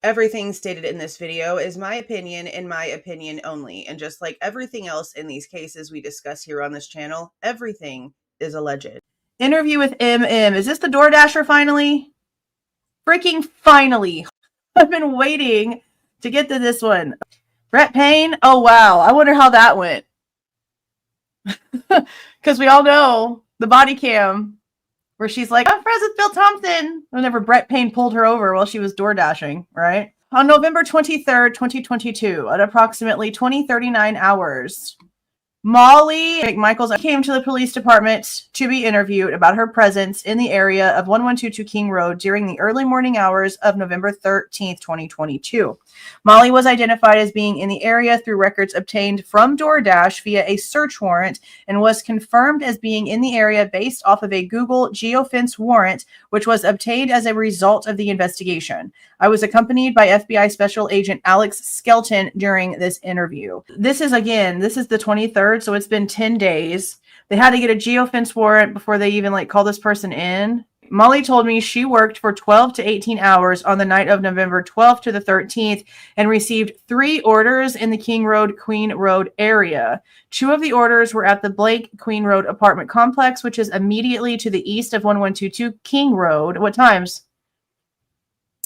Everything stated in this video is my opinion and my opinion only. And just like everything else in these cases we discuss here on this channel, everything is alleged. Interview with MM. Is this the DoorDasher finally? Freaking finally. I've been waiting to get to this one. Brett Payne? Oh, wow. I wonder how that went. Because we all know the body cam where she's like, I'm friends with Bill Thompson. Whenever Brett Payne pulled her over while she was door dashing, right? On November 23rd, 2022, at approximately 20:39 hours, Molly McMichaels came to the police department to be interviewed about her presence in the area of 1122 King Road during the early morning hours of November 13th, 2022. Molly was identified as being in the area through records obtained from DoorDash via a search warrant and was confirmed as being in the area based off of a Google geofence warrant, which was obtained as a result of the investigation. I was accompanied by FBI Special Agent Alex Skelton during this interview. This is the 23rd, so it's been 10 days. They had to get a geofence warrant before they even call this person in. Molly told me she worked for 12 to 18 hours on the night of November 12th to the 13th and received 3 orders in the King Road, Queen Road area. 2 of the orders were at the Blake Queen Road apartment complex, which is immediately to the east of 1122 King Road. What times?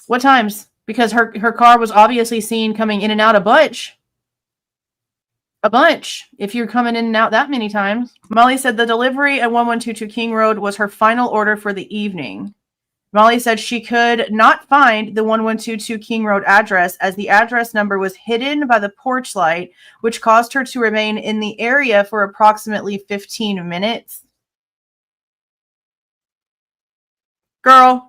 What times? Because her car was obviously seen coming in and out a bunch. A bunch, if you're coming in and out that many times. Molly said the delivery at 1122 King Road was her final order for the evening. Molly said she could not find the 1122 King Road address as the address number was hidden by the porch light, which caused her to remain in the area for approximately 15 minutes. Girl.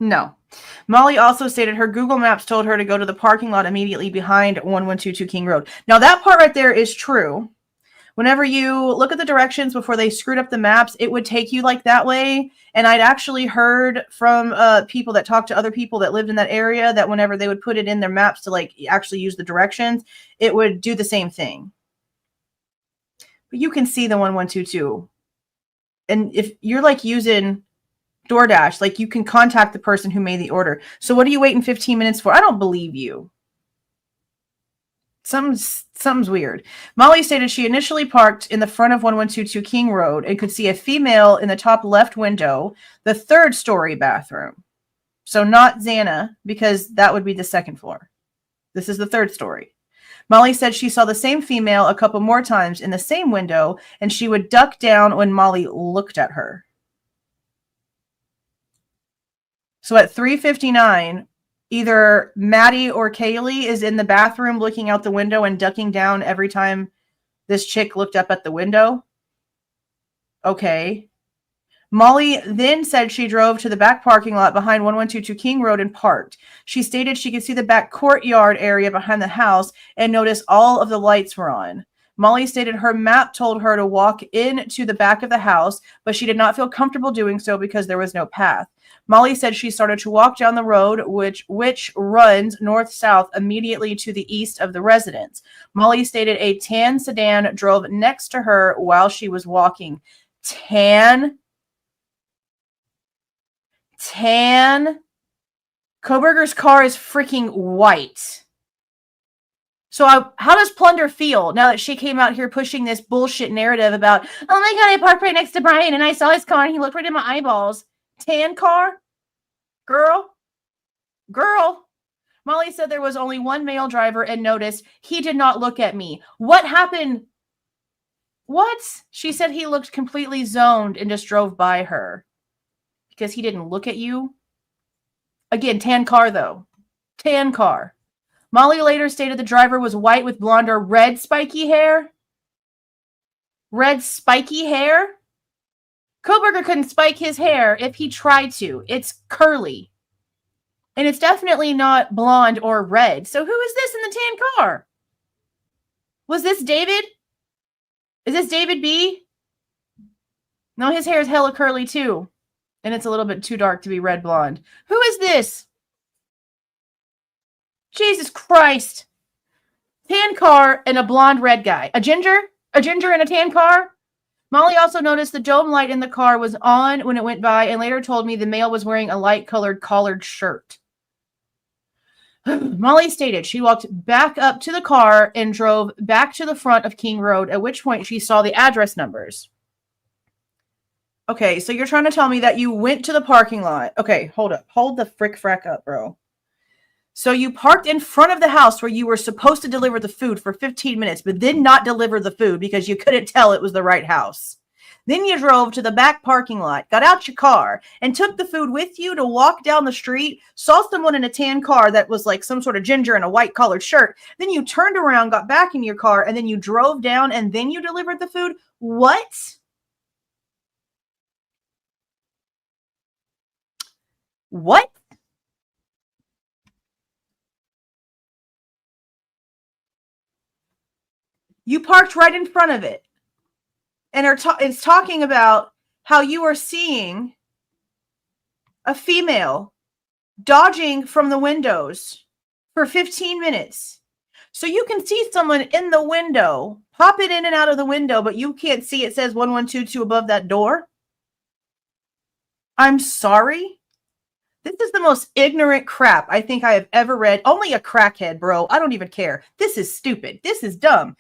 No. Molly also stated her Google Maps told her to go to the parking lot immediately behind 1122 King Road. Now, that part right there is true. Whenever you look at the directions before they screwed up the maps, it would take you that way. And I'd actually heard from people that talked to other people that lived in that area that whenever they would put it in their maps to actually use the directions, it would do the same thing. But you can see the 1122. And if you're using DoorDash, you can contact the person who made the order. So what are you waiting 15 minutes for? I don't believe you. Something's weird. Molly stated she initially parked in the front of 1122 King Road and could see a female in the top left window, the 3rd story bathroom. So not Xana, because that would be the 2nd floor. This is the 3rd story. Molly said she saw the same female a couple more times in the same window, and she would duck down when Molly looked at her. So at 3:59, either Maddie or Kaylee is in the bathroom looking out the window and ducking down every time this chick looked up at the window. Okay. Molly then said she drove to the back parking lot behind 1122 King Road and parked. She stated she could see the back courtyard area behind the house and notice all of the lights were on. Molly stated her map told her to walk into the back of the house, but she did not feel comfortable doing so because there was no path. Molly said she started to walk down the road, which runs north-south immediately to the east of the residence. Molly stated a tan sedan drove next to her while she was walking. Tan? Kohberger's car is freaking white. So how does Plunder feel now that she came out here pushing this bullshit narrative about, oh my God, I parked right next to Bryan and I saw his car and he looked right in my eyeballs. Tan car? Girl. Molly said there was only one male driver and noticed he did not look at me. What happened? What? She said he looked completely zoned and just drove by her. Because he didn't look at you? Again, tan car though. Tan car. Molly later stated the driver was white with blonde or red spiky hair. Red spiky hair? Kohberger couldn't spike his hair if he tried to. It's curly. And it's definitely not blonde or red. So who is this in the tan car? Was this David? Is this David B? No, his hair is hella curly too. And it's a little bit too dark to be red blonde. Who is this? Jesus Christ. Tan car and a blonde red guy. A ginger? A ginger in a tan car? Molly also noticed the dome light in the car was on when it went by and later told me the male was wearing a light-colored collared shirt. Molly stated she walked back up to the car and drove back to the front of King Road, at which point she saw the address numbers. Okay, so you're trying to tell me that you went to the parking lot. Okay, hold up. Hold the frick-frack up, bro. So you parked in front of the house where you were supposed to deliver the food for 15 minutes, but did not deliver the food because you couldn't tell it was the right house. Then you drove to the back parking lot, got out your car, and took the food with you to walk down the street, saw someone in a tan car that was like some sort of ginger in a white collared shirt. Then you turned around, got back in your car, and then you drove down, and then you delivered the food? What? What? You parked right in front of it. And it's talking about how you are seeing a female dodging from the windows for 15 minutes. So you can see someone in the window, popping in and out of the window, but you can't see it says 1122 above that door. I'm sorry. This is the most ignorant crap I think I have ever read. Only a crackhead, bro. I don't even care. This is stupid. This is dumb.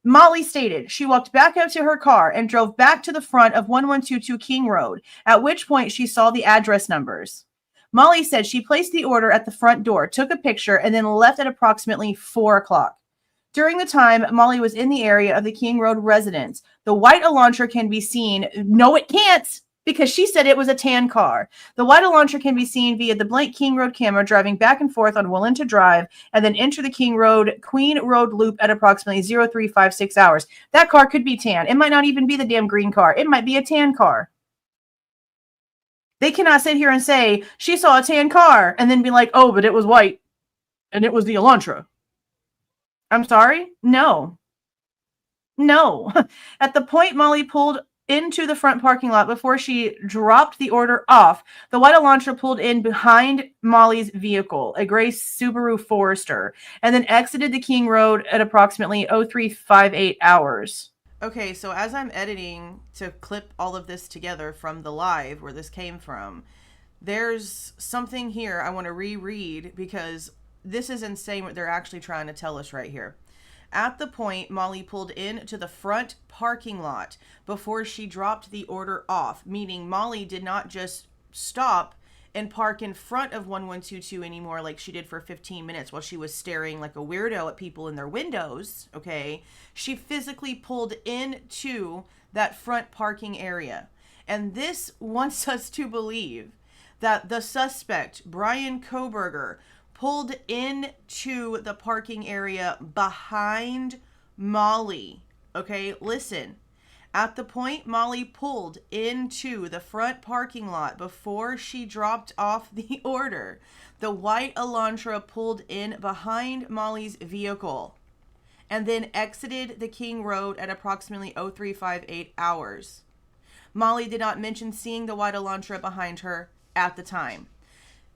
Molly stated she walked back up to her car and drove back to the front of 1122 King Road, at which point she saw the address numbers. Molly said she placed the order at the front door, took a picture, and then left at approximately 4 o'clock. During the time Molly was in the area of the King Road residence, the white Elantra can be seen. No, it can't, because she said it was a tan car. The white Elantra can be seen via the blank King Road camera driving back and forth on Willenta Drive and then enter the King Road Queen Road loop at approximately 0356 hours. That car could be tan. It might not even be the damn green car. It might be a tan car. They cannot sit here and say she saw a tan car and then be like, oh, but it was white and it was the Elantra. I'm sorry? No. At the point Molly pulled into the front parking lot before she dropped the order off, the white Elantra pulled in behind Molly's vehicle, a gray Subaru Forester, and then exited the King Road at approximately 0358 hours. Okay, so as I'm editing to clip all of this together from the live where this came from, there's something here I want to reread because this is insane what they're actually trying to tell us right here. At the point Molly pulled into the front parking lot before she dropped the order off, meaning Molly did not just stop and park in front of 1122 anymore like she did for 15 minutes while she was staring like a weirdo at people in their windows, okay? She physically pulled into that front parking area. And this wants us to believe that the suspect, Bryan Kohberger, pulled into the parking area behind Molly. Okay, listen. At the point Molly pulled into the front parking lot before she dropped off the order, the white Elantra pulled in behind Molly's vehicle and then exited the King Road at approximately 0358 hours. Molly did not mention seeing the white Elantra behind her at the time.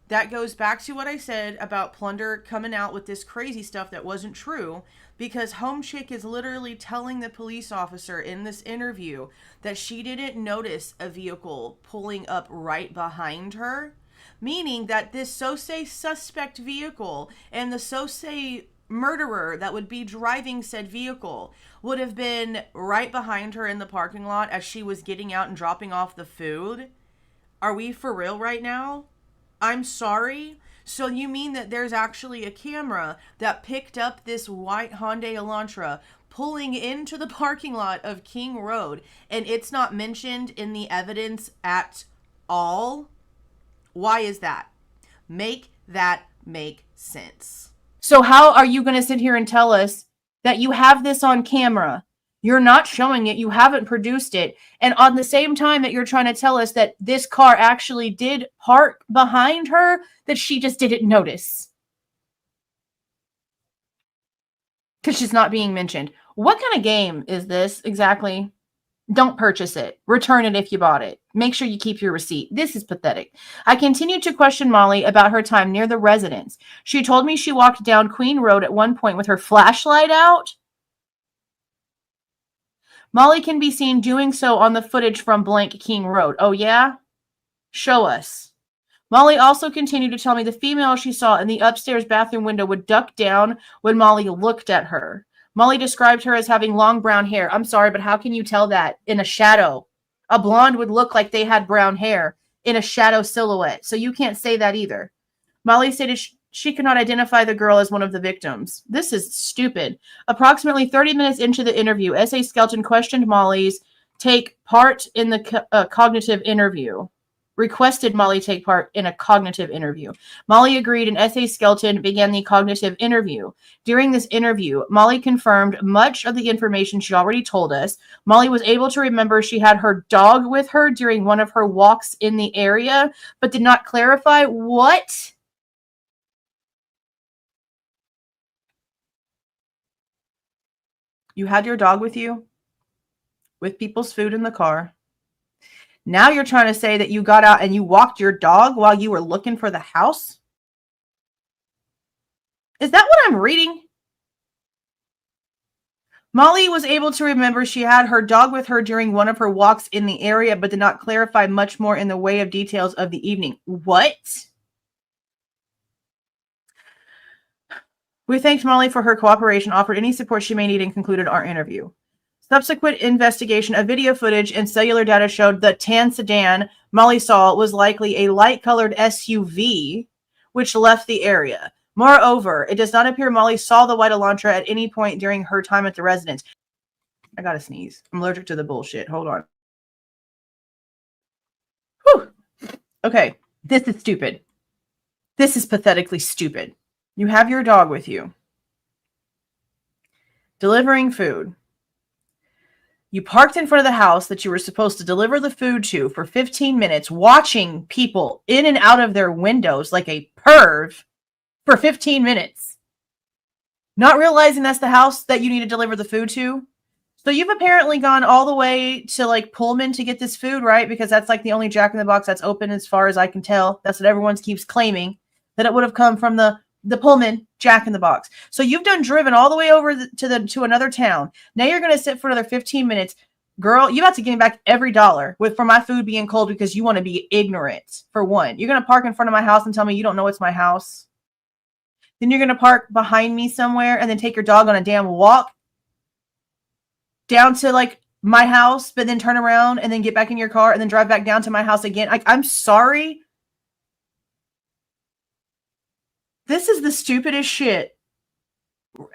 That goes back to what I said about Plunder coming out with this crazy stuff that wasn't true, because Home Chick is literally telling the police officer in this interview that she didn't notice a vehicle pulling up right behind her, meaning that this so-say suspect vehicle and the so-say murderer that would be driving said vehicle would have been right behind her in the parking lot as she was getting out and dropping off the food. Are we for real right now? I'm sorry. So you mean that there's actually a camera that picked up this white Hyundai Elantra pulling into the parking lot of King Road and it's not mentioned in the evidence at all? Why is that? Make that make sense. So how are you going to sit here and tell us that you have this on camera? You're not showing it. You haven't produced it. And on the same time that you're trying to tell us that this car actually did park behind her, that she just didn't notice. Because she's not being mentioned. What kind of game is this exactly? Don't purchase it. Return it if you bought it. Make sure you keep your receipt. This is pathetic. I continued to question Molly about her time near the residence. She told me she walked down Queen Road at one point with her flashlight out. Molly can be seen doing so on the footage from blank King Road. Oh, yeah? Show us. Molly also continued to tell me the female she saw in the upstairs bathroom window would duck down when Molly looked at her. Molly described her as having long brown hair. I'm sorry, but how can you tell that in a shadow? A blonde would look like they had brown hair in a shadow silhouette, so you can't say that either. Molly stated she could not identify the girl as one of the victims. This is stupid. Approximately 30 minutes into the interview, S.A. Skelton questioned Molly's take part in the cognitive interview. Requested Molly take part in a cognitive interview. Molly agreed, and S.A. Skelton began the cognitive interview. During this interview, Molly confirmed much of the information she already told us. Molly was able to remember she had her dog with her during one of her walks in the area, but did not clarify what. You had your dog with you, with people's food in the car. Now you're trying to say that you got out and you walked your dog while you were looking for the house? Is that what I'm reading? Molly was able to remember she had her dog with her during one of her walks in the area, but did not clarify much more in the way of details of the evening. What? We thanked Molly for her cooperation, offered any support she may need, and concluded our interview. Subsequent investigation of video footage and cellular data showed the tan sedan Molly saw was likely a light-colored SUV, which left the area. Moreover, it does not appear Molly saw the white Elantra at any point during her time at the residence. I gotta sneeze. I'm allergic to the bullshit. Hold on. Whew. Okay, this is stupid. This is pathetically stupid. You have your dog with you, delivering food. You parked in front of the house that you were supposed to deliver the food to for 15 minutes, watching people in and out of their windows like a perv for 15 minutes. Not realizing that's the house that you need to deliver the food to. So you've apparently gone all the way to like Pullman to get this food, right? Because that's like the only Jack in the Box that's open as far as I can tell. That's what everyone keeps claiming, that it would have come from the Pullman Jack in the Box. So you've driven all the way over to another town. Now you're going to sit for another 15 minutes. Girl, you have to give me back every dollar for my food being cold because you want to be ignorant, for one. You're going to park in front of my house and tell me you don't know it's my house. Then you're going to park behind me somewhere and then take your dog on a damn walk down to like my house, but then turn around and then get back in your car and then drive back down to my house again. I'm sorry. This is the stupidest shit.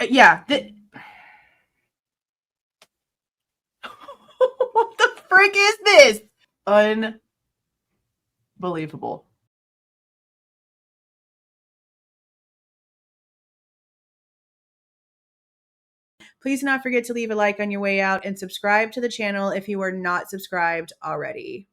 Yeah. What the frick is this? Unbelievable. Please do not forget to leave a like on your way out and subscribe to the channel if you are not subscribed already.